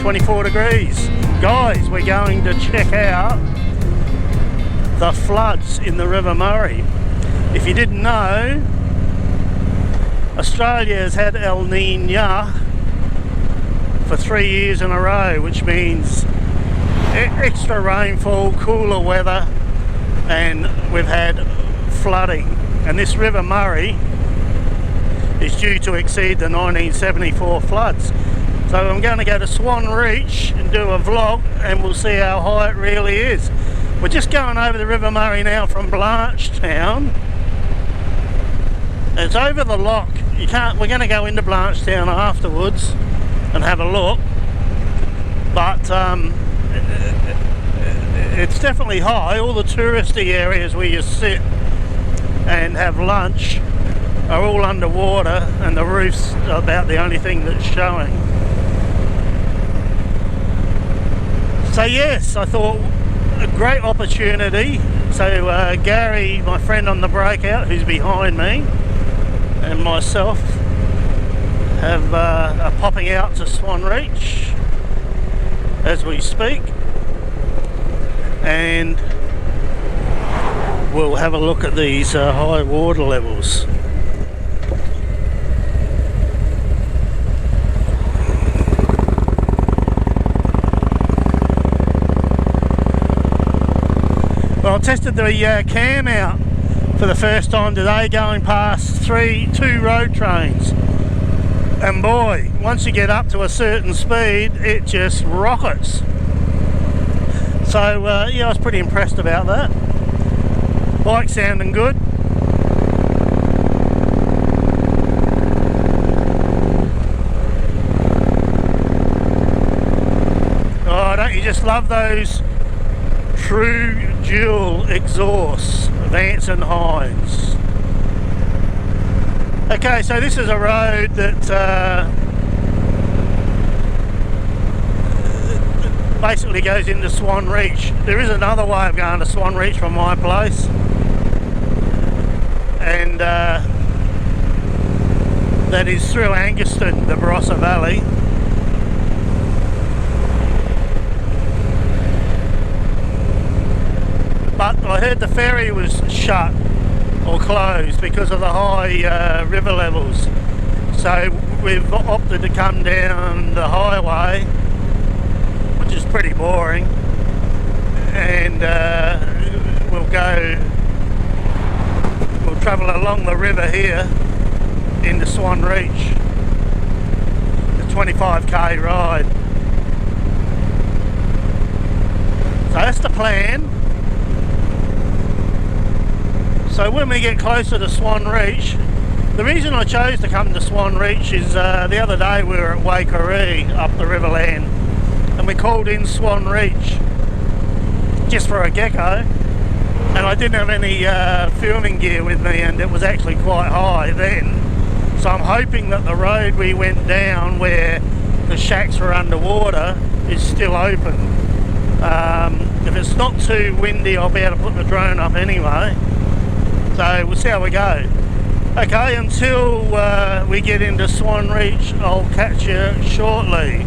24 degrees. Guys, we're going to check out the floods in the River Murray. If you didn't know, Australia has had El Niño for 3 years in a row, which means extra rainfall, cooler weather, and we've had flooding. And this River Murray is due to exceed the 1974 floods. So I'm going to go to Swann Reach and do a vlog, and we'll see how high it really is. We're just going over the River Murray now from BlanchTown. It's over the lock. You can't. We're going to go into BlanchTown afterwards and have a look, but it's definitely high. All the touristy areas where you sit and have lunch are all underwater, and the roof's about the only thing that's showing. So yes, I thought a great opportunity. So Gary, my friend on the breakout, who's behind me, and myself are popping out to Swann Reach as we speak, and we'll have a look at these high water levels. Well, I tested the cam out for the first time today, going past two road trains, and boy, once you get up to a certain speed, it just rockets. So yeah, I was pretty impressed about that. Bike sounding good. Oh, don't you just love those true dual exhausts, Vance and Hines. Okay, so this is a road that basically goes into Swann Reach. There is another way of going to Swann Reach from my place, and that is through Anguston, the Barossa Valley. But I heard the ferry was shut or closed because of the high river levels. So we've opted to come down the highway, which is pretty boring, and we'll travel along the river here into Swann Reach. A 25k ride. So that's the plan. So when we get closer to Swann Reach, the reason I chose to come to Swann Reach is the other day we were at Waikerie up the Riverland, and we called in Swann Reach just for a gecko, and I didn't have any filming gear with me, and it was actually quite high then. So I'm hoping that the road we went down where the shacks were underwater is still open. If it's not too windy, I'll be able to put the drone up anyway. So we'll see how we go. Okay, until we get into Swann Reach, I'll catch you shortly.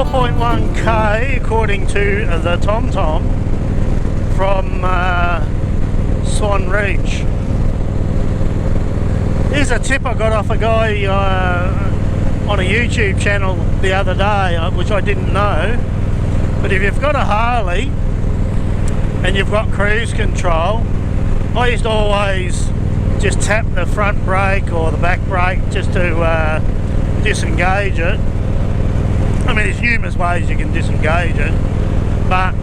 4.1k according to the TomTom from Swann Reach. Here's a tip I got off a guy on a YouTube channel the other day, which I didn't know. But if you've got a Harley and you've got cruise control, I used to always just tap the front brake or the back brake just to disengage it. I mean, there's numerous ways you can disengage it, but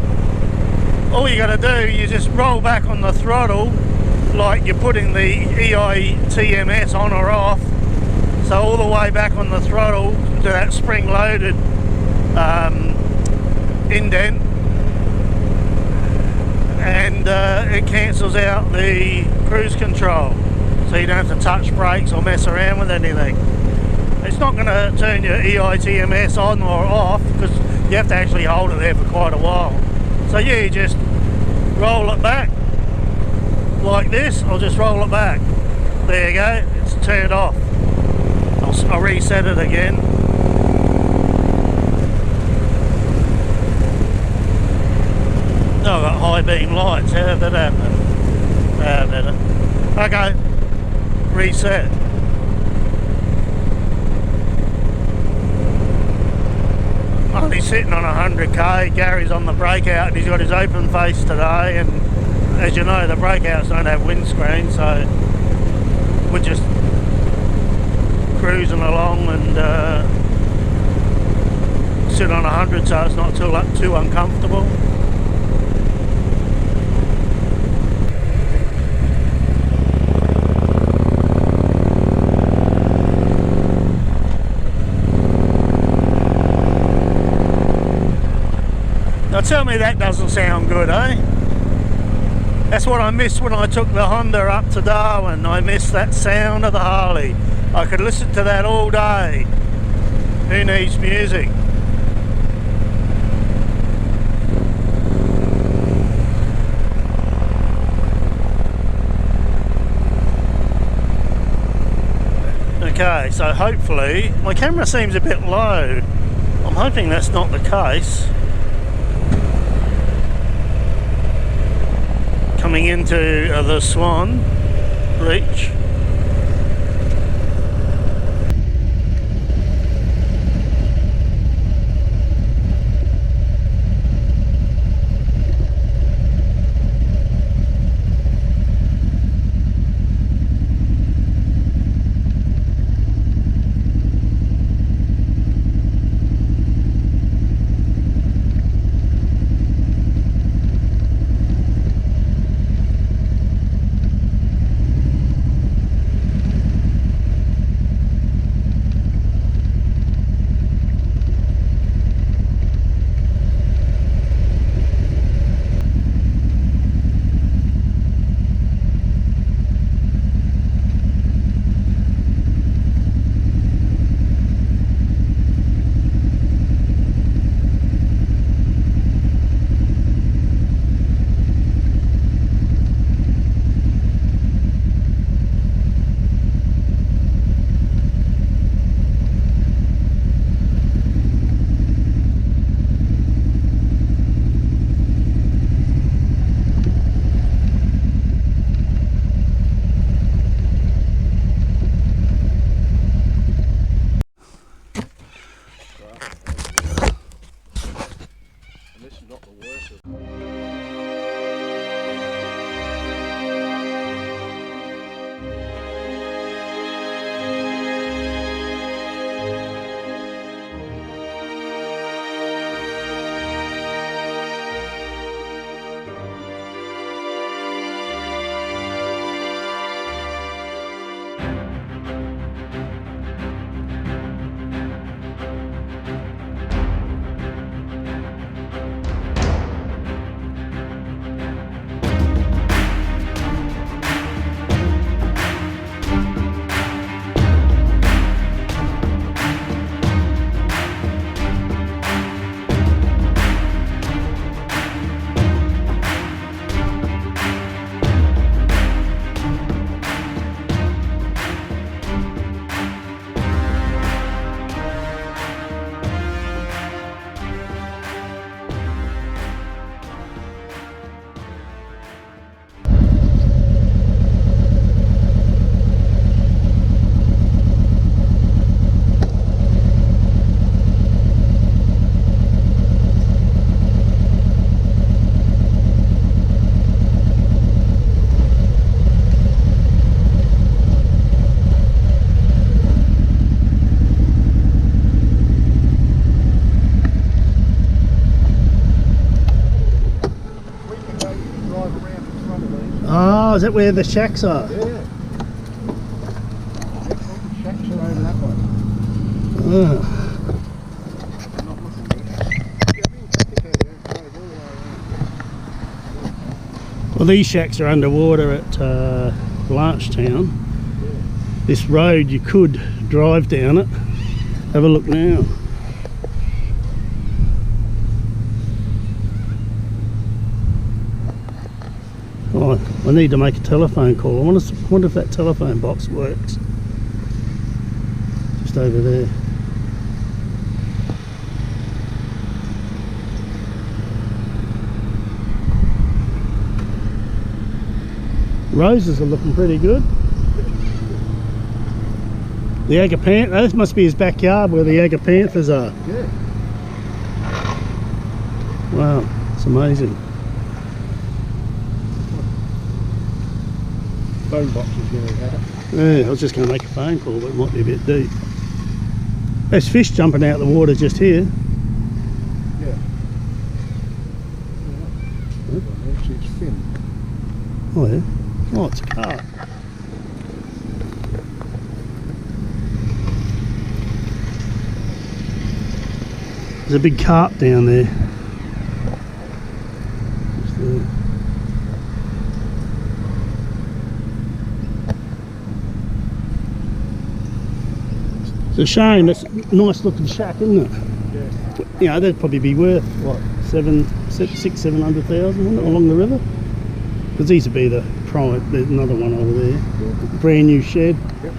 all you got to do, you just roll back on the throttle like you're putting the EITMS on or off, so all the way back on the throttle to that spring-loaded indent, and it cancels out the cruise control, so you don't have to touch brakes or mess around with anything. It's not going to turn your EITMS on or off because you have to actually hold it there for quite a while. So yeah, you just roll it back like this. I'll just roll it back. There you go, it's turned off. I'll reset it again. Oh, I've got high beam lights. How did that happen? Better. Okay, reset. Only sitting on 100k. Gary's on the breakout and he's got his open face today, and as you know, the breakouts don't have windscreen, so we're just cruising along and sit on 100 so it's not too uncomfortable. Now tell me that doesn't sound good, eh? That's what I missed when I took the Honda up to Darwin. I missed that sound of the Harley. I could listen to that all day. Who needs music? Okay, so hopefully, my camera seems a bit low. I'm hoping that's not the case. Coming into the Swann Reach. is that where the shacks are? Yeah. The shacks are over that way. Ah. I'm not looking at it. Well, these shacks are underwater at BlanchTown. This road, you could drive down it. Have a look now. Oh, I need to make a telephone call. I wonder if that telephone box works. Just over there. Roses are looking pretty good. The agapanth, this must be his backyard where the agapanthus are. Yeah. Wow, it's amazing. Phone box is really better. Yeah, I was just going to make a phone call, but it might be a bit deep. There's fish jumping out of the water just here. Yeah. It's fin. Oh yeah. Oh, it's a carp. There's a big carp down there. Just there. It's a shame. That's a nice looking shack, isn't it? Yeah. You know, that'd probably be worth what, 700,000 along the river. Because these would be the prime. There's another one over there. Yeah. Brand new shed. Yep.